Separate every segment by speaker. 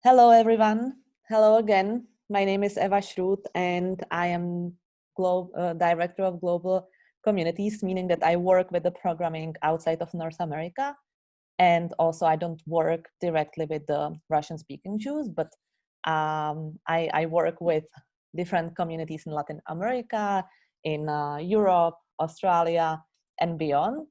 Speaker 1: Hello, everyone. Hello again. My name is Eva Schroet, and I am Director of Global Communities, meaning that I work with the programming outside of North America. And also, I don't work directly with the Russian-speaking Jews, but I work with different communities in Latin America, in Europe, Australia, and beyond.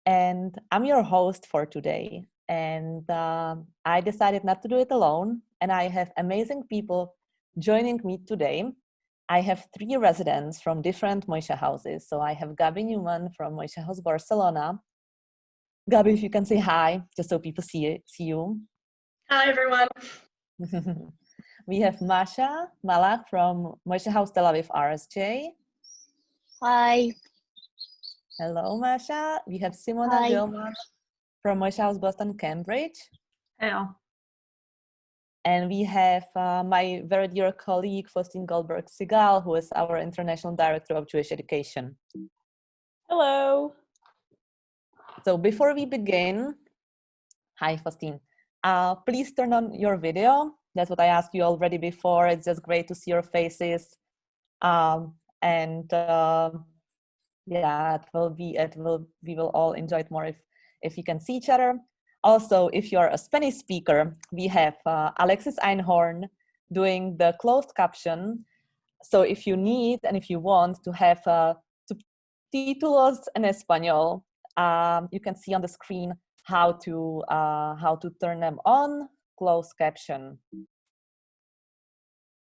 Speaker 1: And I'm your host for today. And I decided not to do it alone. And I have amazing people joining me today. I have 3 residents from different Moishe houses. So I have Gabi Newman from Moishe House Barcelona. Gabi, if you can say hi, just so people see you.
Speaker 2: Hi, everyone.
Speaker 1: We have Masha, Malakh from Moishe House Tel Aviv RSJ.
Speaker 3: Hi.
Speaker 1: Hello, Masha. We have Simona, Gilman from Moishe House Boston, Cambridge.
Speaker 2: Hello.
Speaker 1: And we have my very dear colleague, Faustine Goldberg-Sigal, who is our International Director of Jewish Education.
Speaker 4: Hello.
Speaker 1: So before we begin, hi, Faustine. Please turn on your video. That's what I asked you already before. It's just great to see your faces. Yeah, we will all enjoy it more if you can see each other. Also, if you're a Spanish speaker, we have Alexis Einhorn doing the closed caption. So if you need and if you want to have subtítulos en español, you can see on the screen how to turn them on. Closed caption.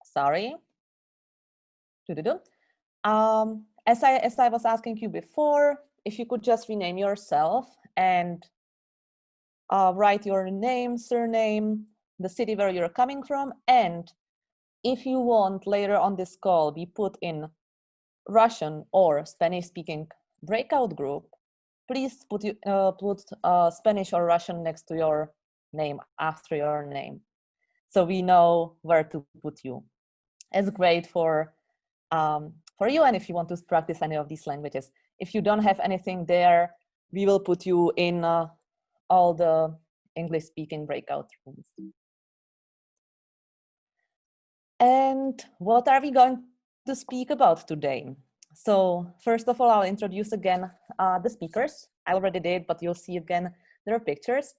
Speaker 1: Sorry. As I was asking you before, if you could just rename yourself and write your name, surname, the city where you're coming from, and if you want later on this call be put in Russian or Spanish-speaking breakout group, please put Spanish or Russian next to your name, after your name, so we know where to put you. It's great for you, and if you want to practice any of these languages. If you don't have anything there, we will put you in all the English-speaking breakout rooms. And what are we going to speak about today? So first of all, I'll introduce again the speakers. I already did, but you'll see again their pictures.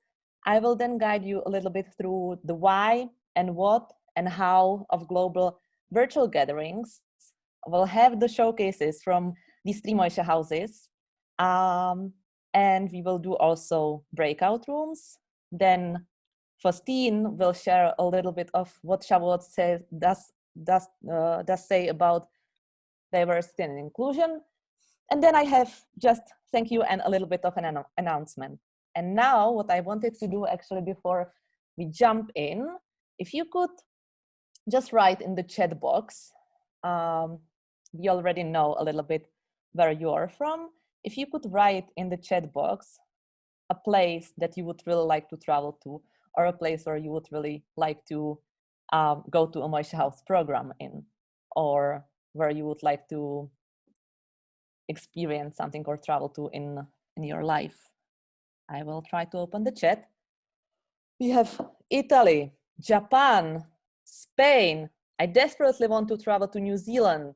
Speaker 1: I will then guide you a little bit through the why and what and how of global virtual gatherings. We'll have the showcases from these 3 Moishe houses. And we will do also breakout rooms. Then Faustine will share a little bit of what Shavuot does say about diversity and inclusion. And then I have just thank you and a little bit of an announcement. And now what I wanted to do actually before we jump in, if you could just write in the chat box, we already know a little bit where you are from. If you could write in the chat box a place that you would really like to travel to, or a place where you would really like to go to a Moishe House program in, or where you would like to experience something or travel to in your life. I will try to open the chat. We have Italy, Japan, Spain. I desperately want to travel to New Zealand.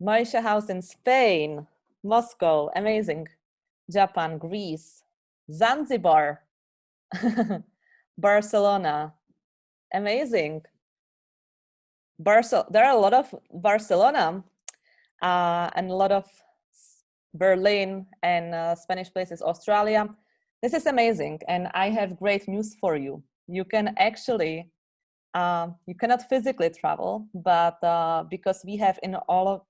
Speaker 1: Moishe House in Spain, Moscow, amazing. Japan, Greece, Zanzibar, Barcelona, amazing. There are a lot of Barcelona and a lot of Berlin and Spanish places, Australia. This is amazing, and I have great news for you. You can actually, you cannot physically travel, but because we have in all of,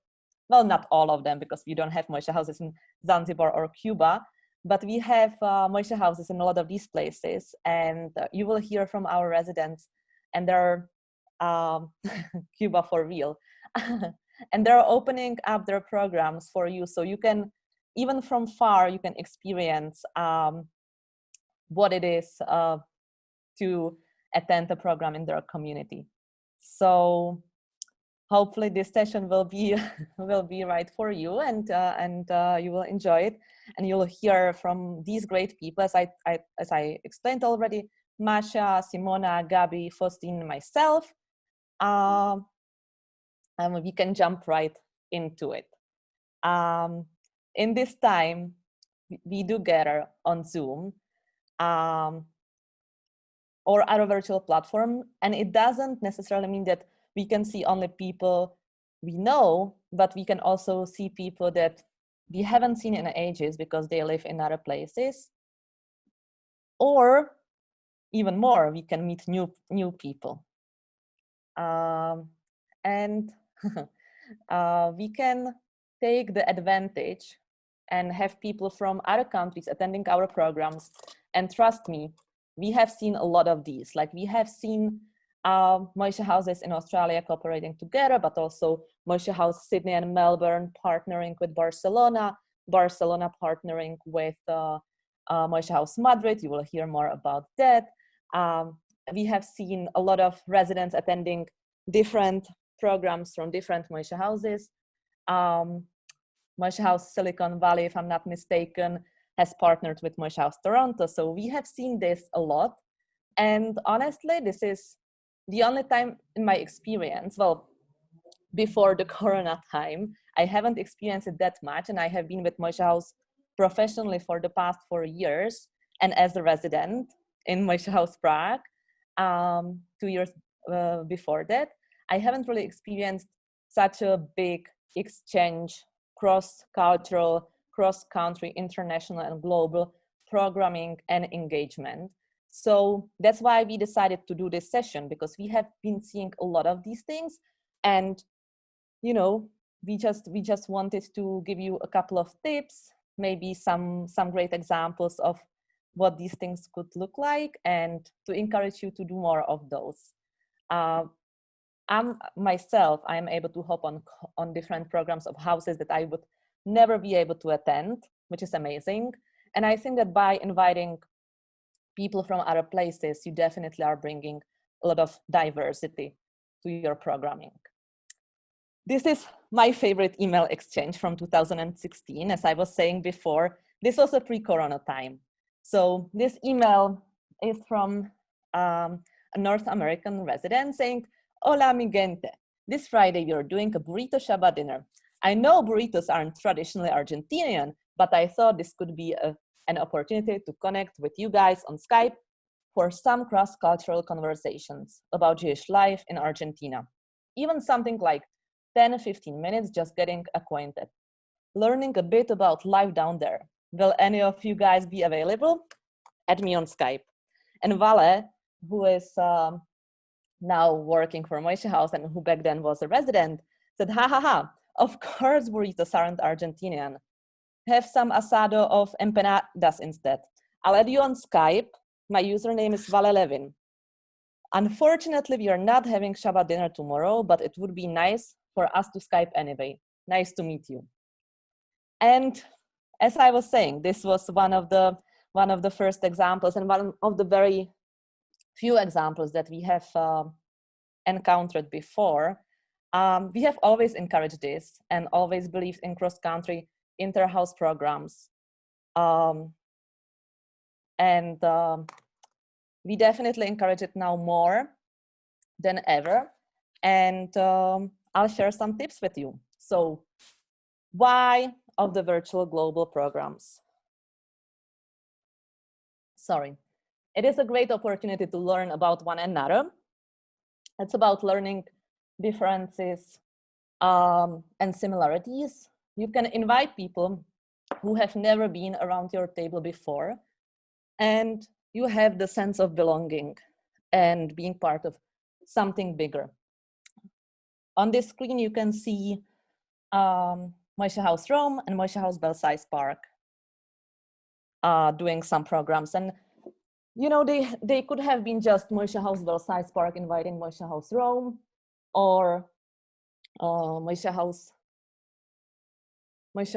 Speaker 1: well, not all of them, because we don't have Moishe houses in Zanzibar or Cuba, but we have Moishe houses in a lot of these places, and you will hear from our residents, and they're Cuba for real. And they're opening up their programs for you, so you can, even from far, you can experience what it is to attend a program in their community. So hopefully this session will be right for you, and you will enjoy it, and you'll hear from these great people. As I explained already, Masha, Simona, Gabi, Faustine, and myself. And we can jump right into it. In this time, we do gather on Zoom or other virtual platform, and it doesn't necessarily mean that we can see only people we know, but we can also see people that we haven't seen in ages because they live in other places. Or even more, we can meet new people. And we can take the advantage and have people from other countries attending our programs. And trust me, we have seen a lot of these. Like we have seen Moishe houses in Australia cooperating together, but also Moishe House Sydney and Melbourne partnering with Barcelona, Barcelona partnering with Moishe House Madrid. You will hear more about that. We have seen a lot of residents attending different programs from different Moishe houses. Moishe House Silicon Valley, if I'm not mistaken, has partnered with Moishe House Toronto. So we have seen this a lot. And honestly, this is the only time in my experience, well, before the Corona time, I haven't experienced it that much. And I have been with Moishe House professionally for the past 4 years. And as a resident in Moishe House Prague, 2 years before that, I haven't really experienced such a big exchange, cross-cultural, cross-country, international and global programming and engagement. So that's why we decided to do this session, because we have been seeing a lot of these things. And, you know, we just wanted to give you a couple of tips, maybe some great examples of what these things could look like, and to encourage you to do more of those. I am able to hop on different programs of houses that I would never be able to attend, which is amazing. And I think that by inviting people from other places, you definitely are bringing a lot of diversity to your programming. This is my favorite email exchange from 2016. As I was saying before, this was a pre-Corona time. So this email is from a North American resident saying, "Hola, mi gente. This Friday, we are doing a burrito Shabbat dinner. I know burritos aren't traditionally Argentinian, but I thought this could be an opportunity to connect with you guys on Skype for some cross-cultural conversations about Jewish life in Argentina. Even something like 10-15 minutes just getting acquainted, learning a bit about life down there. Will any of you guys be available? Add me on Skype." And Vale, who is now working for Moishe House and who back then was a resident, said, "Ha ha ha, of course burritos aren't Argentinian. Have some asado of empanadas instead. I'll add you on Skype. My username is Vale Levin. Unfortunately, we are not having Shabbat dinner tomorrow, but it would be nice for us to Skype anyway. Nice to meet you." And as I was saying, this was one of the first examples and one of the very few examples that we have encountered before. We have always encouraged this and always believed in cross-country inter-house programs. We definitely encourage it now more than ever. And I'll share some tips with you. So why of the virtual global programs? Sorry. It is a great opportunity to learn about one another. It's about learning differences and similarities. You can invite people who have never been around your table before, and you have the sense of belonging and being part of something bigger. On this screen, you can see Moishe House Rome and Moishe House Belsize Park doing some programs. And you know, they could have been just Moishe House Belsize Park inviting Moishe House Rome, or Moishe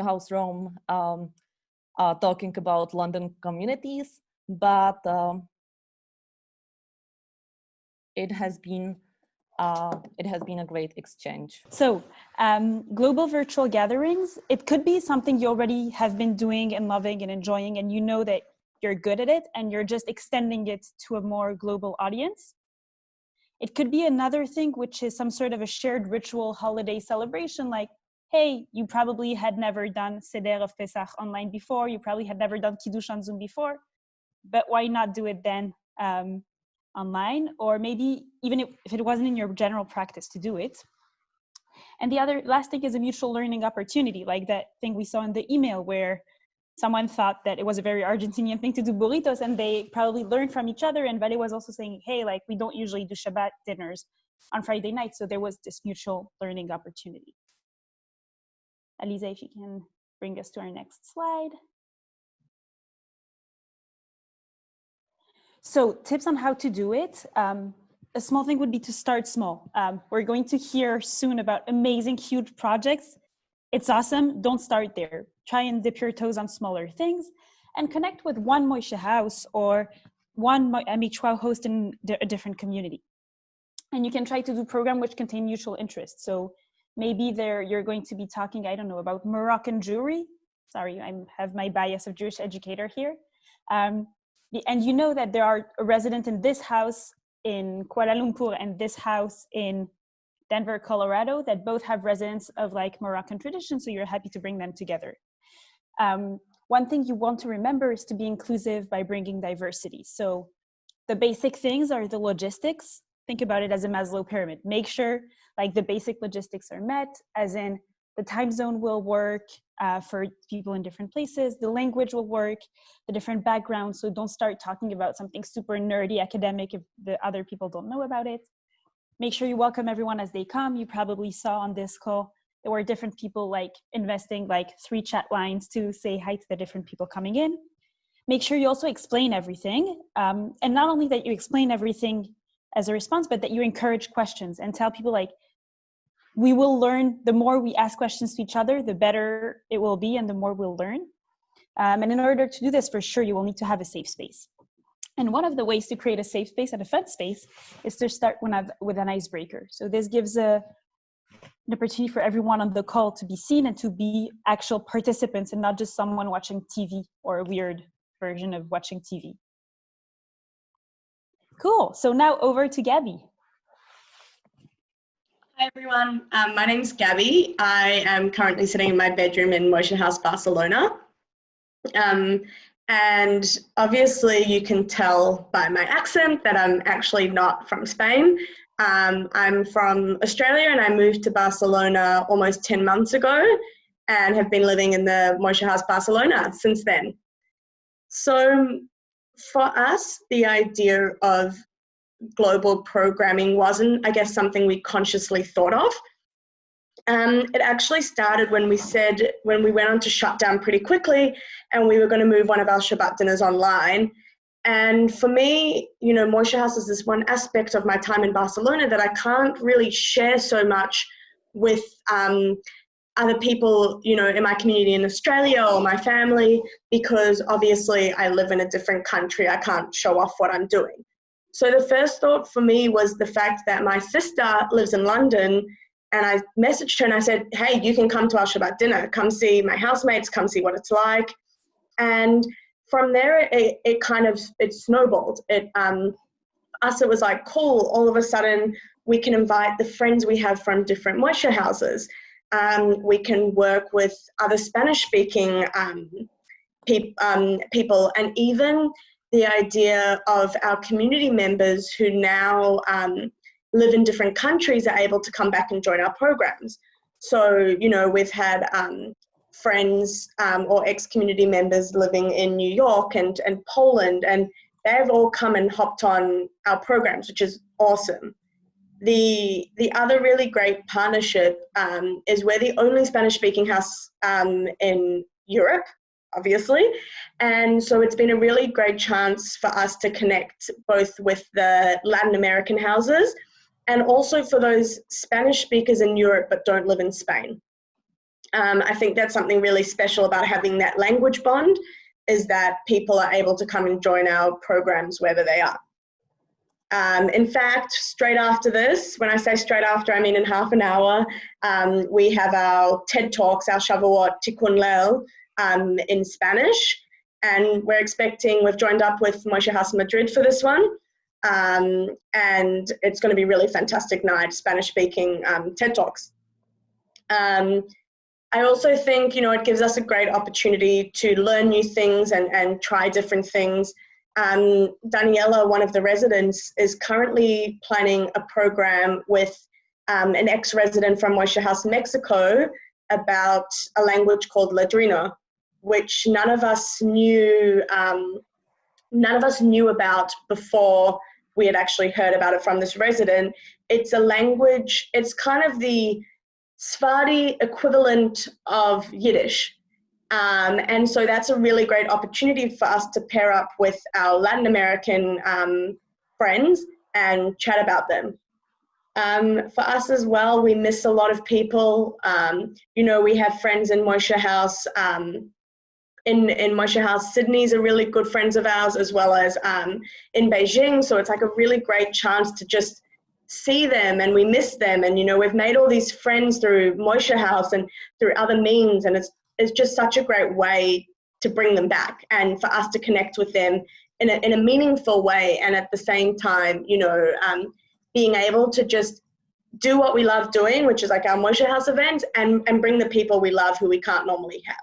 Speaker 1: House Rome talking about London communities, but it has been a great exchange.
Speaker 4: So global virtual gatherings, it could be something you already have been doing and loving and enjoying, and you know that you're good at it and you're just extending it to a more global audience. It could be another thing, which is some sort of a shared ritual holiday celebration, like, hey, you probably had never done Seder of Pesach online before, you probably had never done Kiddush on Zoom before, but why not do it then online? Or maybe even if it wasn't in your general practice to do it. And the last thing is a mutual learning opportunity, like that thing we saw in the email where someone thought that it was a very Argentinian thing to do burritos, and they probably learned from each other. And Vale was also saying, hey, like we don't usually do Shabbat dinners on Friday night. So there was this mutual learning opportunity. Aliza, if you can bring us to our next slide. So tips on how to do it. A small thing would be to start small. We're going to hear soon about amazing, huge projects. It's awesome. Don't start there. Try and dip your toes on smaller things and connect with one Moishe House or one MHWOW host in a different community. And you can try to do programs which contain mutual interests. So maybe you're going to be talking, I don't know, about Moroccan jewelry. Sorry, I have my bias of Jewish educator here. And you know that there are a resident in this house in Kuala Lumpur and this house in Denver, Colorado, that both have residents of like Moroccan tradition, so you're happy to bring them together. One thing you want to remember is to be inclusive by bringing diversity. So the basic things are the logistics. Think about it as a Maslow pyramid. Make sure like the basic logistics are met, as in the time zone will work for people in different places, the language will work, the different backgrounds. So don't start talking about something super nerdy academic if the other people don't know about it. Make sure you welcome everyone as they come. You probably saw on this call, there were different people like investing like 3 chat lines to say hi to the different people coming in. Make sure you also explain everything. And not only that you explain everything as a response, but that you encourage questions and tell people like, we will learn, the more we ask questions to each other, the better it will be and the more we'll learn. And in order to do this, for sure, you will need to have a safe space. And one of the ways to create a safe space and a fun space is to start with an icebreaker. So this gives an opportunity for everyone on the call to be seen and to be actual participants and not just someone watching TV or a weird version of watching TV. Cool, so now over to Gabby.
Speaker 2: Hi everyone, my name's Gabby. I am currently sitting in my bedroom in Moishe House, Barcelona. And obviously you can tell by my accent that I'm actually not from Spain. I'm from Australia and I moved to Barcelona almost 10 months ago and have been living in the Moishe House Barcelona since then. So for us, the idea of global programming wasn't, I guess, something we consciously thought of. It actually started when we went on to shut down pretty quickly and we were going to move one of our Shabbat dinners online. And for me, you know, Moishe House is this one aspect of my time in Barcelona that I can't really share so much with other people, you know, in my community in Australia or my family, because obviously I live in a different country. I can't show off what I'm doing. So the first thought for me was the fact that my sister lives in London, and I messaged her and I said, hey, you can come to our Shabbat dinner, come see my housemates, come see what it's like. And from there, it snowballed. It was like, cool, all of a sudden we can invite the friends we have from different Moishe houses. We can work with other Spanish-speaking people, and even the idea of our community members who now live in different countries are able to come back and join our programs. So, you know, we've had friends or ex-community members living in New York and Poland, and they've all come and hopped on our programs, which is awesome. The other really great partnership is we're the only Spanish-speaking house in Europe, obviously. And so it's been a really great chance for us to connect both with the Latin American houses and also for those Spanish speakers in Europe but don't live in Spain. I think that's something really special about having that language bond, is that people are able to come and join our programs wherever they are. In fact, straight after this, when I say straight after, I mean in half an hour, we have our TED Talks, our Shavuot Tikkun Leil, in Spanish. And we've joined up with Moishe House Madrid for this one. And it's going to be a really fantastic night, Spanish-speaking TED Talks. I also think, it gives us a great opportunity to learn new things and try different things. Daniela, one of the residents, is currently planning a program with an ex-resident from Moishe House, Mexico, about a language called Ladrino, which none of us knew about before we had actually heard about it from this resident. It's a language, it's kind of the Sephardi equivalent of Yiddish. And so that's a really great opportunity for us to pair up with our Latin American friends and chat about them. For us as well, we miss a lot of people. We have friends in Moishe House. In Moishe House, Sydney's are really good friends of ours, as well as in Beijing. So it's like a really great chance to just see them, and we miss them. And, we've made all these friends through Moishe House and through other means. And it's just such a great way to bring them back and for us to connect with them in a meaningful way. And at the same time, being able to just do what we love doing, which is like our Moishe House event, and bring the people we love who we can't normally have.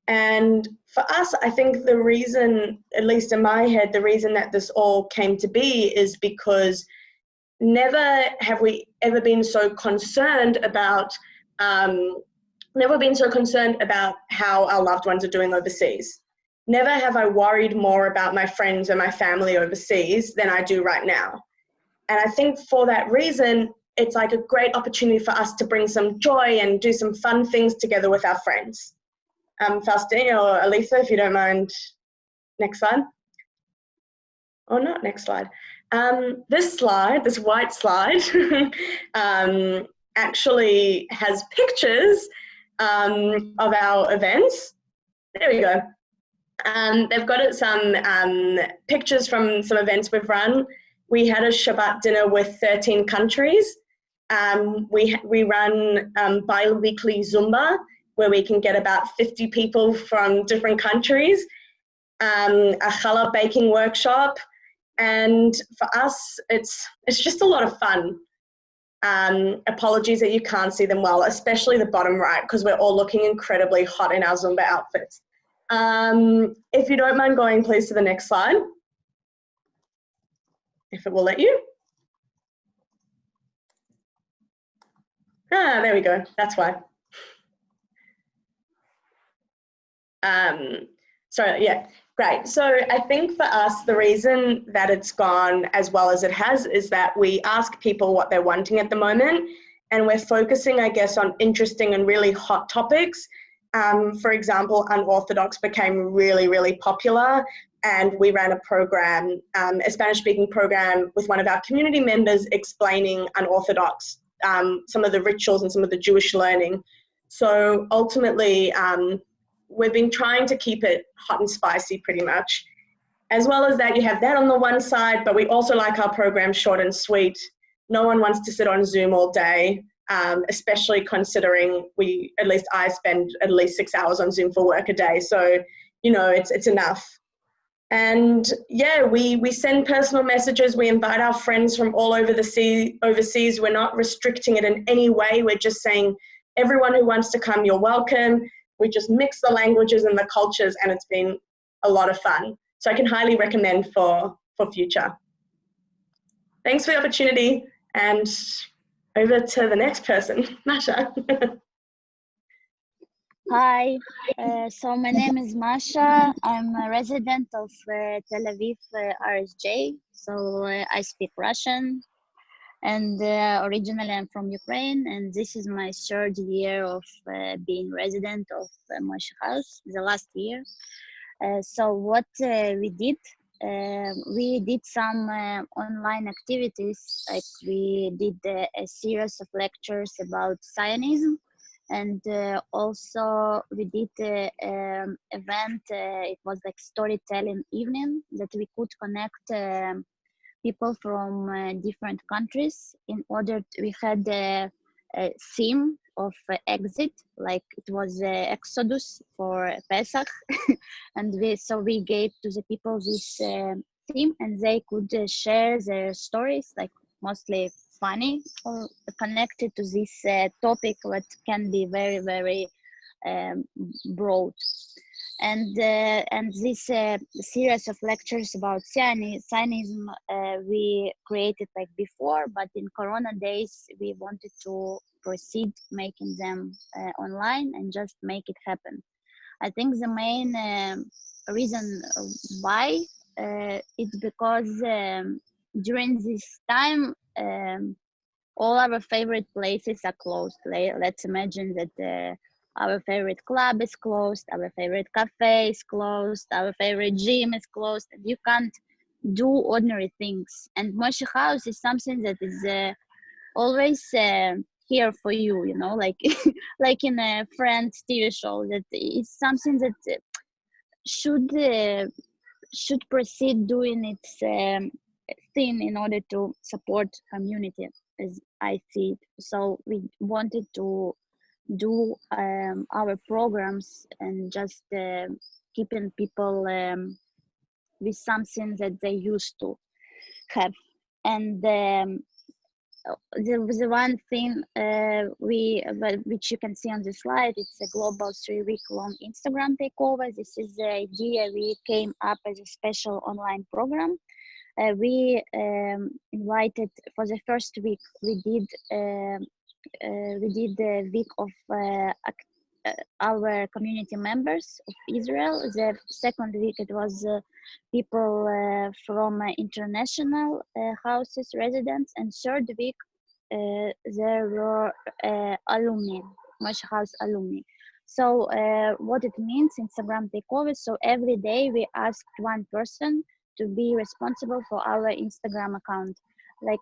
Speaker 2: And for us, I think the reason, at least in my head, the reason that this all came to be is because never have we ever been so concerned about how our loved ones are doing overseas. Never have I worried more about my friends and my family overseas than I do right now. And I think for that reason, it's like a great opportunity for us to bring some joy and do some fun things together with our friends. Faustine or Elisa, if you don't mind, next slide. Or not next slide. This white slide, actually has pictures of our events. There we go. They've got some pictures from some events we've run. We had a Shabbat dinner with 13 countries. We run bi-weekly Zumba, where we can get about 50 people from different countries. A challah baking workshop. And for us, it's just a lot of fun. Apologies that you can't see them well, especially the bottom right, because we're all looking incredibly hot in our Zumba outfits. If you don't mind going, please, to the next slide, if it will let you. There we go. That's why. Yeah, great. So I think for us, the reason that it's gone as well as it has is that we ask people what they're wanting at the moment, and we're focusing, I guess, on interesting and really hot topics. For example, unorthodox became really, really popular, and we ran a program, a Spanish-speaking program with one of our community members explaining unorthodox, some of the rituals and some of the Jewish learning. So ultimately, we've been trying to keep it hot and spicy pretty much. As well as that, you have that on the one side, but we also like our program short and sweet. No one wants to sit on Zoom all day, especially considering at least I spend at least 6 hours on Zoom for work a day. So, it's enough. And yeah, we send personal messages. We invite our friends from all over overseas. We're not restricting it in any way. We're just saying, everyone who wants to come, you're welcome. We just mix the languages and the cultures, and it's been a lot of fun. So I can highly recommend for future. Thanks for the opportunity, and over to the next person, Masha.
Speaker 3: Hi, so my name is Masha. I'm a resident of Tel Aviv, RSJ. So I speak Russian, and originally I'm from Ukraine, and this is my third year of being resident of Moishe House, the last year. So what we did some online activities, like we did a series of lectures about Zionism, and also we did an event, it was like storytelling evening, that we could connect people from different countries. We had theme of exit, like it was Exodus for Pesach, and we gave to the people this theme, and they could share their stories, like mostly funny or connected to this topic, that can be very, very broad. And this series of lectures about Zionism we created like before, but in Corona days we wanted to proceed making them online and just make it happen. I think the main reason why it's because during this time all our favorite places are closed. Let's imagine that our favorite club is closed, our favorite cafe is closed, our favorite gym is closed, and you can't do ordinary things. And Moishe House is something that is always here for you, you know, like like in a Friends TV show, that is something that should proceed doing its thing in order to support community, as I see it. So we wanted to do our programs and just keeping people with something that they used to have. And the one thing which you can see on the slide, it's a global 3-week-long Instagram takeover. This is the idea we came up as a special online program. We invited, for the first week, we did the week of our community members of Israel. The second week it was people from international houses, residents, and third week there were alumni, Moishe House alumni. So what it means, Instagram takeover, so every day we asked one person to be responsible for our Instagram account. Like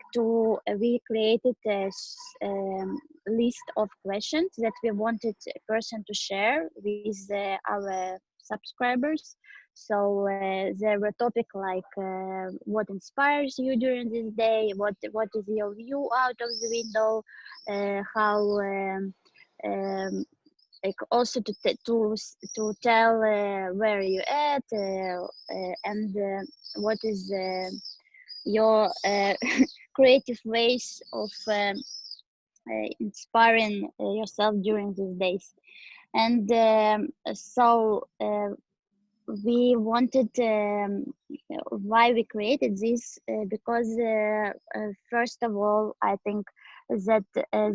Speaker 3: we created a list of questions that we wanted a person to share with our subscribers. So there were topics like what inspires you during this day, what is your view out of the window, how like also to tell where you at, and what is your creative ways of inspiring yourself during these days. And so we wanted, why we created this, because first of all, I think that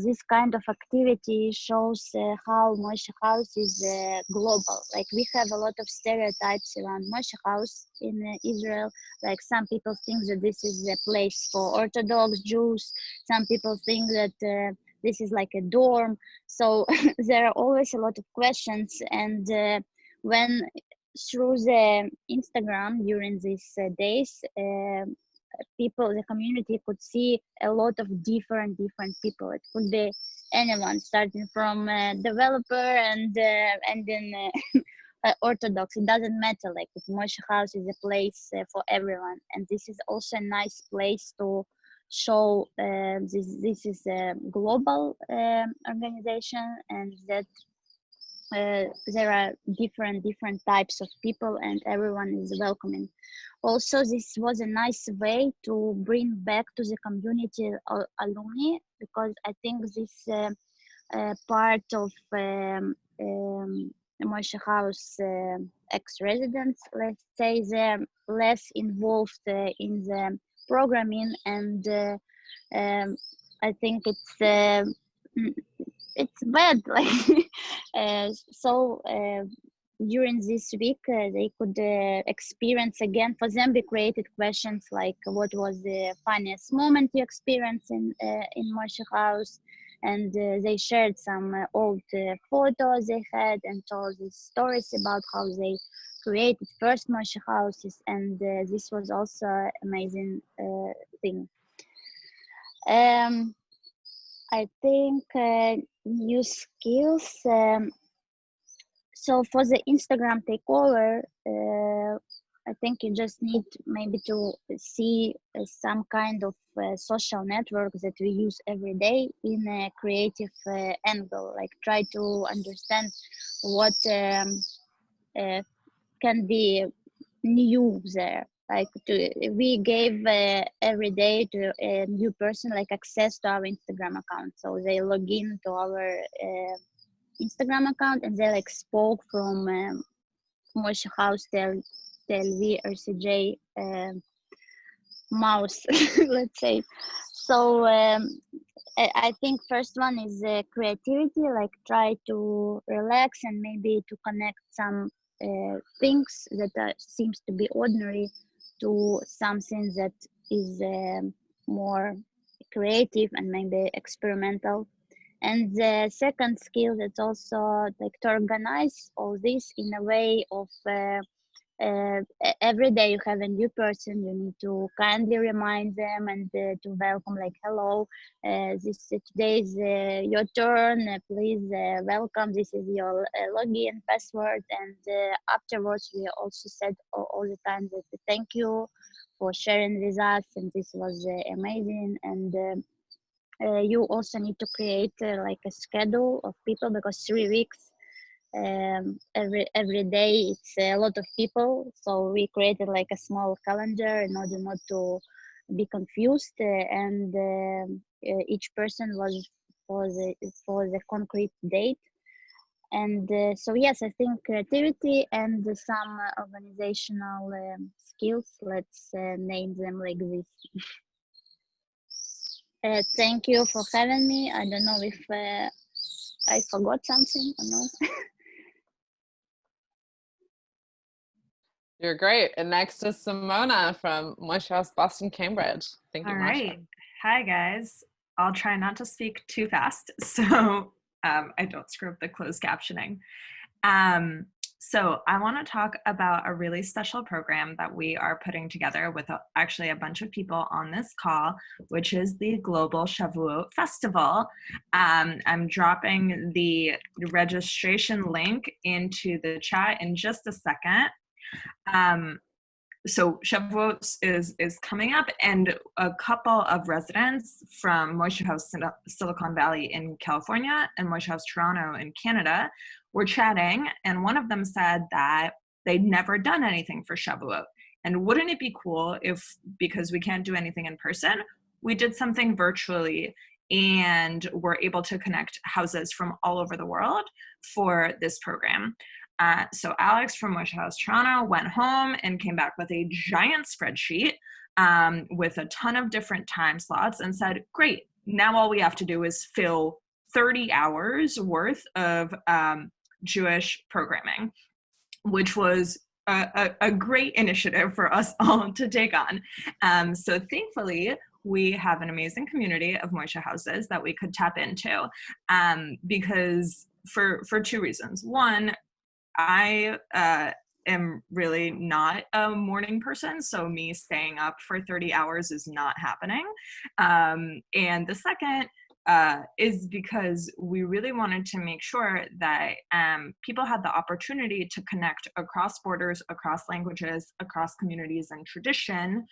Speaker 3: this kind of activity shows how Moishe House is global. Like we have a lot of stereotypes around Moishe House in Israel. Like some people think that this is a place for Orthodox Jews. Some people think that this is like a dorm. So there are always a lot of questions. And when through the Instagram during these days, people, the community could see a lot of different people. It could be anyone, starting from developer and then Orthodox. It doesn't matter. Like Moishe House is a place for everyone, and this is also a nice place to show this is a global organization, and that there are different types of people and everyone is welcoming. Also, this was a nice way to bring back to the community alumni, because I think this part of Moishe House ex-residents, let's say, they're less involved in the programming, and I think it's bad. Like so during this week they could experience again. For them, we created questions like what was the funniest moment you experienced in Moishe House, and they shared some old photos they had and told these stories about how they created first Moishe houses, and this was also an amazing thing. I think new skills. So for the Instagram takeover, I think you just need maybe to see some kind of social network that we use every day in a creative angle, like try to understand what can be new there. Like we gave every day to a new person like access to our Instagram account, so they log in to our Instagram account and they like spoke from Moishe House Aviv RCJ mouse, let's say. So I think first one is creativity, like try to relax and maybe to connect some things that seems to be ordinary to something that is more creative and maybe experimental. And the second skill is also like to organize all this in a way of every day you have a new person, you need to kindly remind them and to welcome, like, hello, this today is your turn, please welcome, this is your login password. And afterwards we also said all the time that thank you for sharing with us and this was amazing. And you also need to create like a schedule of people, because 3 weeks every day it's a lot of people, so we created like a small calendar in order not to be confused, and each person was for the concrete date. And so yes, I think creativity and some organizational skills, let's name them like this. Thank you for having me. I don't know if I forgot something or not.
Speaker 5: You're great. And next is Simona from Moishe House, Boston, Cambridge. Thank you,
Speaker 6: All
Speaker 5: Masha.
Speaker 6: right. Hi, guys. I'll try not to speak too fast so I don't screw up the closed captioning. So I want to talk about a really special program that we are putting together with actually a bunch of people on this call, which is the Global Shavuot Festival. I'm dropping the registration link into the chat in just a second. So Shavuot is coming up, and a couple of residents from Moishe House Silicon Valley in California and Moishe House Toronto in Canada were chatting, and one of them said that they'd never done anything for Shavuot. And wouldn't it be cool if, because we can't do anything in person, we did something virtually and were able to connect houses from all over the world for this program. So Alex from Moishe House Toronto went home and came back with a giant spreadsheet with a ton of different time slots and said, great, now all we have to do is fill 30 hours worth of Jewish programming, which was a great initiative for us all to take on. So thankfully, we have an amazing community of Moishe houses that we could tap into because for 2 reasons. One, I am really not a morning person, so me staying up for 30 hours is not happening. And the second is because we really wanted to make sure that people had the opportunity to connect across borders, across languages, across communities and tradition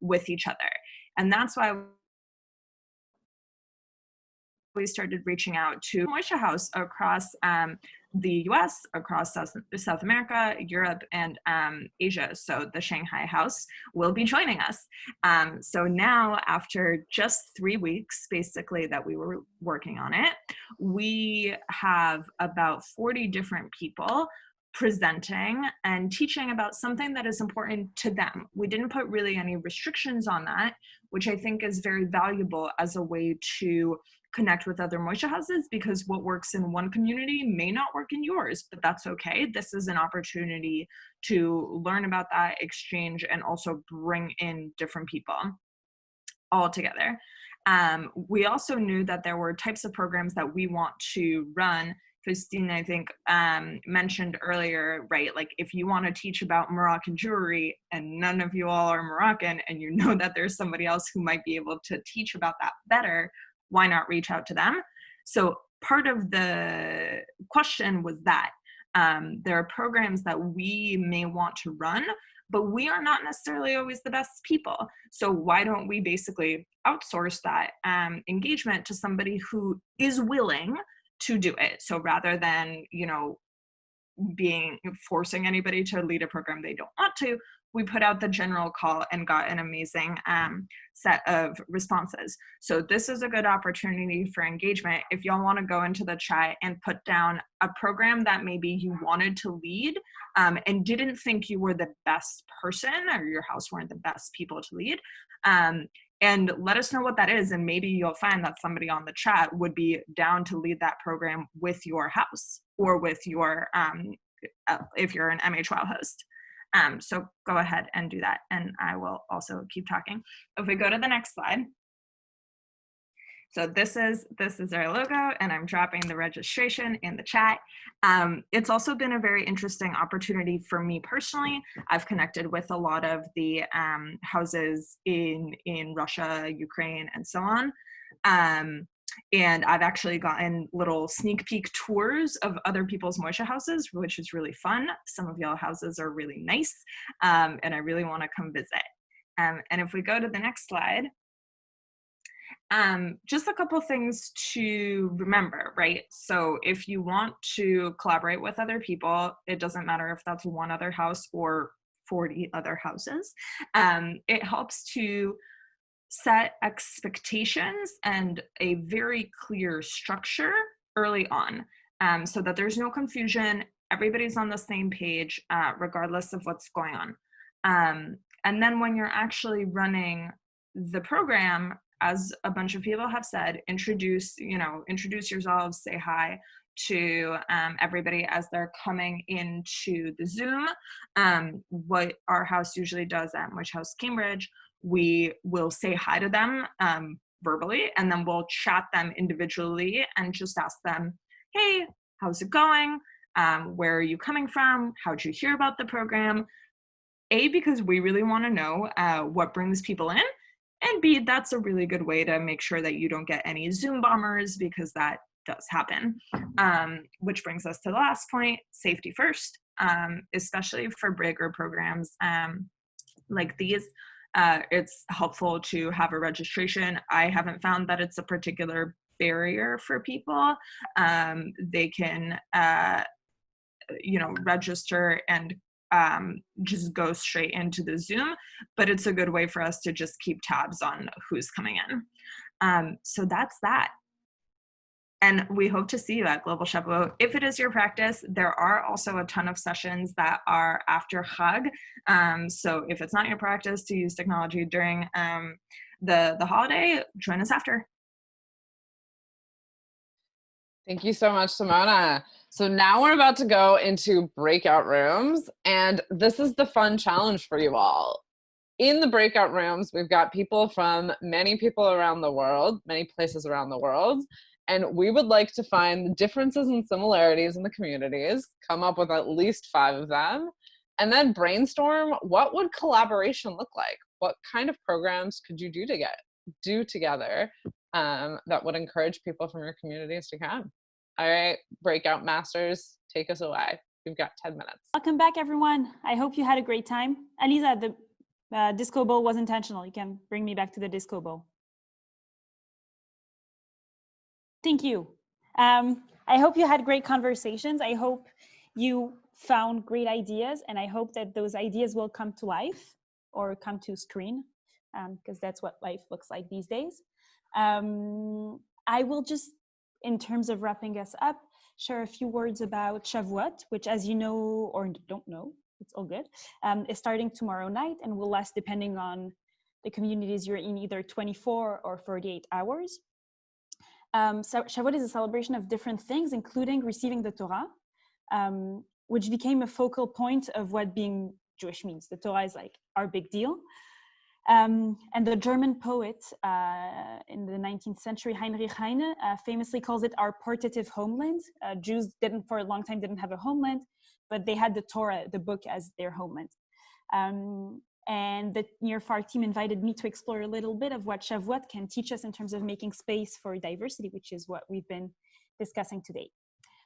Speaker 6: with each other. And that's why we started reaching out to Moishe House across the US, across South America, Europe, and Asia. So the Shanghai House will be joining us. So now, after just 3 weeks, basically, that we were working on it, we have about 40 different people presenting and teaching about something that is important to them. We didn't put really any restrictions on that, which I think is very valuable as a way to connect with other Moishe houses, because what works in one community may not work in yours, but that's okay. This is an opportunity to learn about that, exchange, and also bring in different people all together. We also knew that there were types of programs that we want to run. Christine, I think, mentioned earlier, right? Like, if you want to teach about Moroccan jewelry and none of you all are Moroccan, and you know that there's somebody else who might be able to teach about that better, why not reach out to them? So part of the question was that. There are programs that we may want to run, but we are not necessarily always the best people. So why don't we basically outsource that engagement to somebody who is willing to do it? So rather than, forcing anybody to lead a program they don't want to, we put out the general call and got an amazing set of responses. So this is a good opportunity for engagement. If y'all want to go into the chat and put down a program that maybe you wanted to lead and didn't think you were the best person or your house weren't the best people to lead, and let us know what that is. And maybe you'll find that somebody on the chat would be down to lead that program with your house or with your, if you're an MHWOW host. So go ahead and do that. And I will also keep talking. If we go to the next slide. So this is our logo, and I'm dropping the registration in the chat. It's also been a very interesting opportunity for me personally. I've connected with a lot of the houses in Russia, Ukraine, and so on. And I've actually gotten little sneak peek tours of other people's Moishe houses, which is really fun. Some of y'all houses are really nice, and I really want to come visit. And if we go to the next slide, just a couple things to remember, right? So if you want to collaborate with other people, it doesn't matter if that's one other house or 40 other houses. It helps to set expectations and a very clear structure early on, so that there's no confusion, everybody's on the same page, regardless of what's going on. And then when you're actually running the program, as a bunch of people have said, introduce yourselves, say hi to everybody as they're coming into the Zoom. What our house usually does at Moishe House Cambridge, we will say hi to them verbally, and then we'll chat them individually and just ask them, hey, how's it going? Where are you coming from? How'd you hear about the program? A, because we really want to know what brings people in, and B, that's a really good way to make sure that you don't get any Zoom bombers, because that does happen. Which brings us to the last point, safety first, especially for bigger programs like these. It's helpful to have a registration. I haven't found that it's a particular barrier for people. They can, register and just go straight into the Zoom, but it's a good way for us to just keep tabs on who's coming in. So that's that. And we hope to see you at Global Shavuot. If it is your practice, there are also a ton of sessions that are after Chag. So if it's not your practice to use technology during the holiday, join us after.
Speaker 5: Thank you so much, Simona. So now we're about to go into breakout rooms, and this is the fun challenge for you all. In the breakout rooms, we've got people from many people around the world, many places around the world, and we would like to find the differences and similarities in the communities, come up with at least 5 of them, and then brainstorm what would collaboration look like? What kind of programs could you do together that would encourage people from your communities to come? All right, breakout masters, take us away. We've got 10 minutes.
Speaker 4: Welcome back, everyone. I hope you had a great time. Aliza, the disco ball was intentional. You can bring me back to the disco ball. Thank you. I hope you had great conversations. I hope you found great ideas, and I hope that those ideas will come to life or come to screen, because that's what life looks like these days. I will just, in terms of wrapping us up, share a few words about Shavuot, which, as you know or don't know, it's all good, is starting tomorrow night and will last, depending on the communities you're in, either 24 or 48 hours. So Shavuot is a celebration of different things, including receiving the Torah, which became a focal point of what being Jewish means. The Torah is like our big deal. And the German poet in the 19th century, Heinrich Heine, famously calls it our portative homeland. Jews for a long time didn't have a homeland, but they had the Torah, the book, as their homeland. And the Near Far team invited me to explore a little bit of what Shavuot can teach us in terms of making space for diversity, which is what we've been discussing today.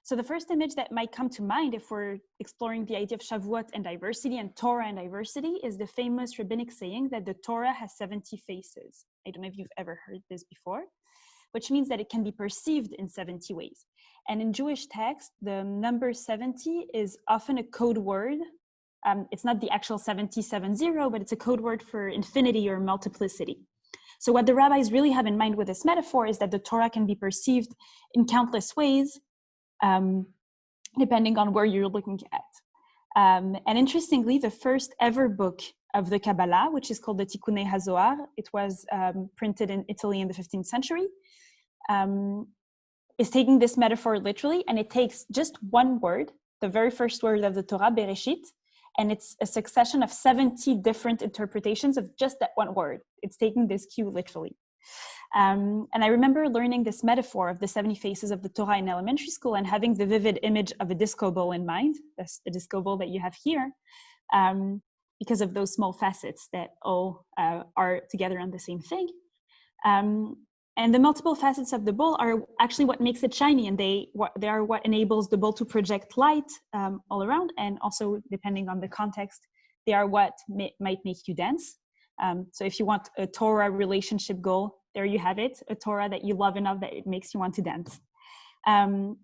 Speaker 4: So the first image that might come to mind if we're exploring the idea of Shavuot and diversity and Torah and diversity is the famous rabbinic saying that the Torah has 70 faces. I don't know if you've ever heard this before, which means that it can be perceived in 70 ways. And in Jewish text, the number 70 is often a code word. It's not the actual 70, but it's a code word for infinity or multiplicity. So what the rabbis really have in mind with this metaphor is that the Torah can be perceived in countless ways, depending on where you're looking at. And interestingly, the first ever book of the Kabbalah, which is called the Tikkunei HaZohar, it was printed in Italy in the 15th century, is taking this metaphor literally, and it takes just one word, the very first word of the Torah, Bereshit, and it's a succession of 70 different interpretations of just that one word. It's taking this cue literally. And I remember learning this metaphor of the 70 faces of the Torah in elementary school and having the vivid image of a disco ball in mind, that's the disco ball that you have here, because of those small facets that all are together on the same thing. And the multiple facets of the ball are actually what makes it shiny, and they are what enables the ball to project light all around, and also, depending on the context, they are what might make you dance. So if you want a Torah relationship goal, there you have it, a Torah that you love enough that it makes you want to dance. A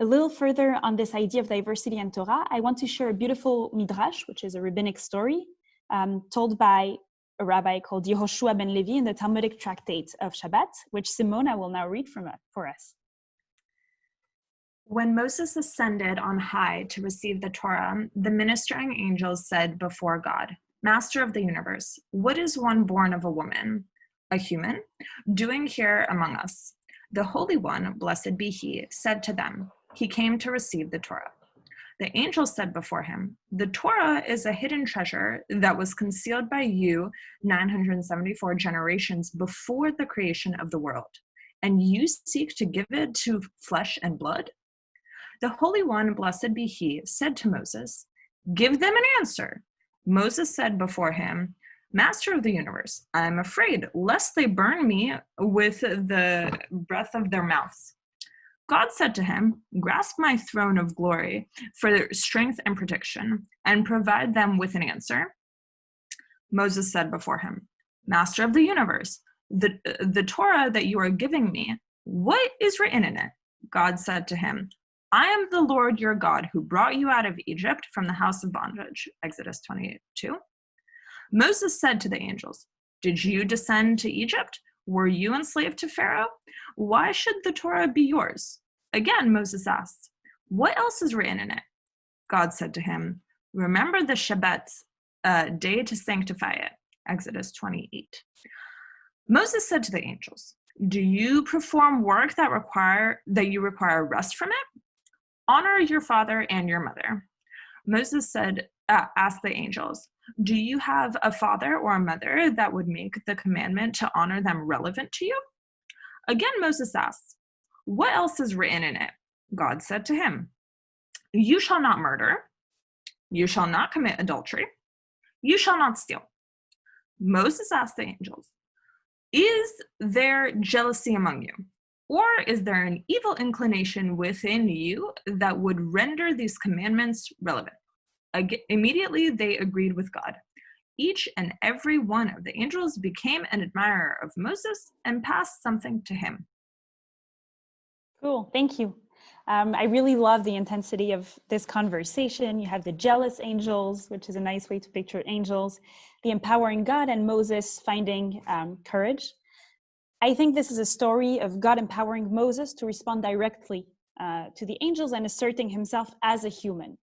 Speaker 4: little further on this idea of diversity and Torah, I want to share a beautiful midrash, which is a rabbinic story told by a rabbi called Yehoshua ben Levi in the Talmudic tractate of Shabbat, which Simona will now read for us.
Speaker 6: When Moses ascended on high to receive the Torah, the ministering angels said before God, Master of the universe, what is one born of a woman, a human, doing here among us? The Holy One, blessed be he, said to them, he came to receive the Torah. The angels said before him, the Torah is a hidden treasure that was concealed by you 974 generations before the creation of the world, and you seek to give it to flesh and blood? The Holy One, blessed be he, said to Moses, give them an answer. Moses said before him, Master of the universe, I am afraid lest they burn me with the breath of their mouths. God said to him, grasp my throne of glory for strength and protection, and provide them with an answer. Moses said before him, Master of the universe, the Torah that you are giving me, what is written in it? God said to him, I am the Lord your God who brought you out of Egypt from the house of bondage. Exodus 28:2. Moses said to the angels, did you descend to Egypt? Were you enslaved to Pharaoh? Why should the Torah be yours? Again, Moses asked, what else is written in it? God said to him, remember the Shabbat day to sanctify it. Exodus 28. Moses said to the angels, do you perform work that you require rest from it? Honor your father and your mother. Moses asked the angels, do you have a father or a mother that would make the commandment to honor them relevant to you? Again, Moses asked, what else is written in it? God said to him, you shall not murder. You shall not commit adultery. You shall not steal. Moses asked the angels, is there jealousy among you? Or is there an evil inclination within you that would render these commandments relevant? Immediately they agreed with God. Each and every one of the angels became an admirer of Moses and passed something to him.
Speaker 4: Cool, thank you. I really love the intensity of this conversation. You have the jealous angels, which is a nice way to picture angels, the empowering God, and Moses finding courage. I think this is a story of God empowering Moses to respond directly to the angels and asserting himself as a human.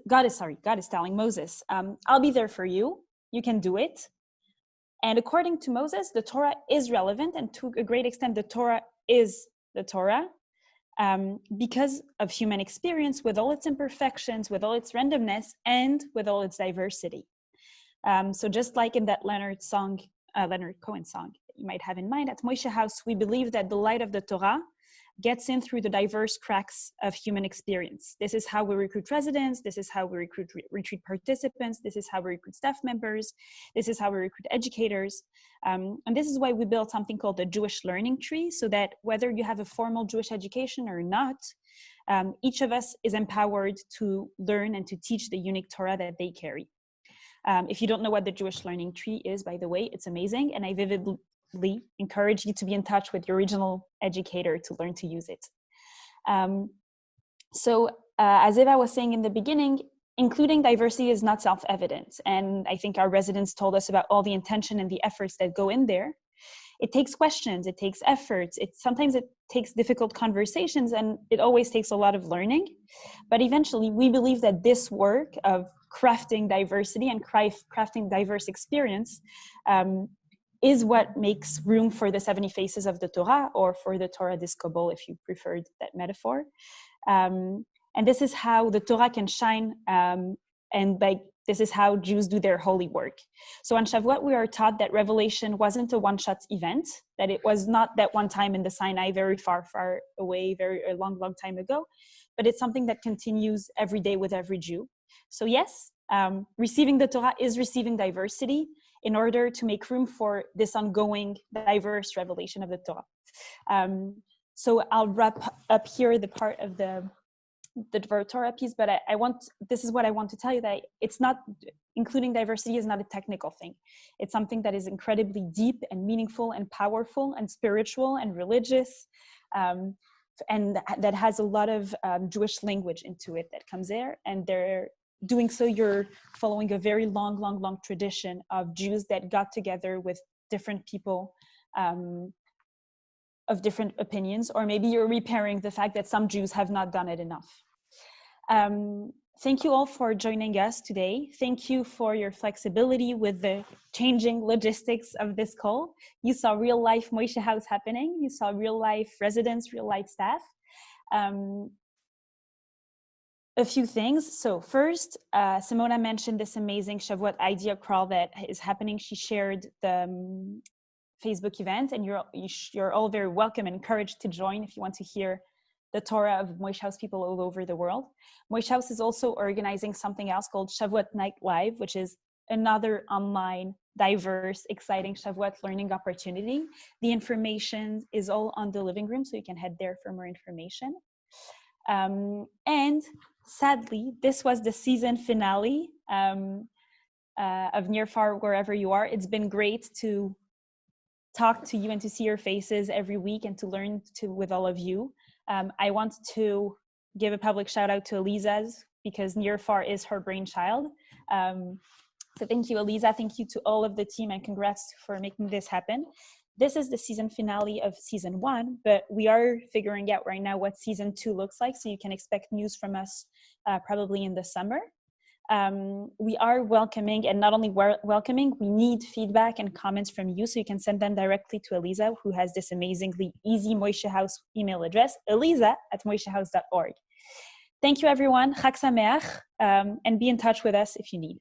Speaker 4: God is telling Moses, I'll be there for you. You can do it. And according to Moses, the Torah is relevant, and to a great extent, the Torah is the Torah because of human experience with all its imperfections, with all its randomness, and with all its diversity. So just like in that Leonard Cohen song that you might have in mind, at Moishe House, we believe that the light of the Torah gets in through the diverse cracks of human experience. This is how we recruit residents. This is how we recruit retreat participants. This is how we recruit staff members. This is how we recruit educators. And this is why we built something called the Jewish Learning Tree, so that whether you have a formal Jewish education or not, each of us is empowered to learn and to teach the unique Torah that they carry. If you don't know what the Jewish Learning Tree is, by the way, it's amazing. And I vividly encourage you to be in touch with your regional educator to learn to use it. As Eva was saying in the beginning, including diversity is not self-evident. And I think our residents told us about all the intention and the efforts that go in there. It takes questions, it takes efforts, sometimes it takes difficult conversations, and it always takes a lot of learning. But eventually, we believe that this work of crafting diversity and crafting diverse experience is what makes room for the 70 faces of the Torah, or for the Torah Discoble, if you preferred that metaphor. And this is how the Torah can shine, this is how Jews do their holy work. So on Shavuot, we are taught that revelation wasn't a one-shot event, that it was not that one time in the Sinai, very far, far away, a long, long time ago, but it's something that continues every day with every Jew. So yes, receiving the Torah is receiving diversity in order to make room for this ongoing diverse revelation of the Torah. So I'll wrap up here the part of the Torah piece, but this is what I want to tell you, that it's not, including diversity is not a technical thing. It's something that is incredibly deep and meaningful and powerful and spiritual and religious, and that has a lot of Jewish language into it that comes there. And they're doing so, you're following a very long, long, long tradition of Jews that got together with different people of different opinions, or maybe you're repairing the fact that some Jews have not done it enough. Thank you all for joining us today. Thank you for your flexibility with the changing logistics of this call. You saw real life Moishe House happening. You saw real life residents, real life staff. A few things. So first, Simona mentioned this amazing Shavuot idea crawl that is happening. She shared the Facebook event, and you're all very welcome and encouraged to join if you want to hear the Torah of Moishe House people all over the world. Moishe House is also organizing something else called Shavuot Night Live, which is another online, diverse, exciting Shavuot learning opportunity. The information is all on the living room, so you can head there for more information. And sadly, this was the season finale of Near Far, wherever you are. It's been great to talk to you and to see your faces every week and to learn with all of you. I want to give a public shout out to Eliza's, because Near Far is her brainchild. So thank you, Eliza. Thank you to all of the team, and congrats for making this happen. This is the season finale of season 1, but we are figuring out right now what season 2 looks like. So you can expect news from us probably in the summer. We are welcoming, and not only welcoming, we need feedback and comments from you, so you can send them directly to Eliza, who has this amazingly easy Moishe House email address, eliza@moishehouse.org. Thank you, everyone. Chag Sameach, and be in touch with us if you need.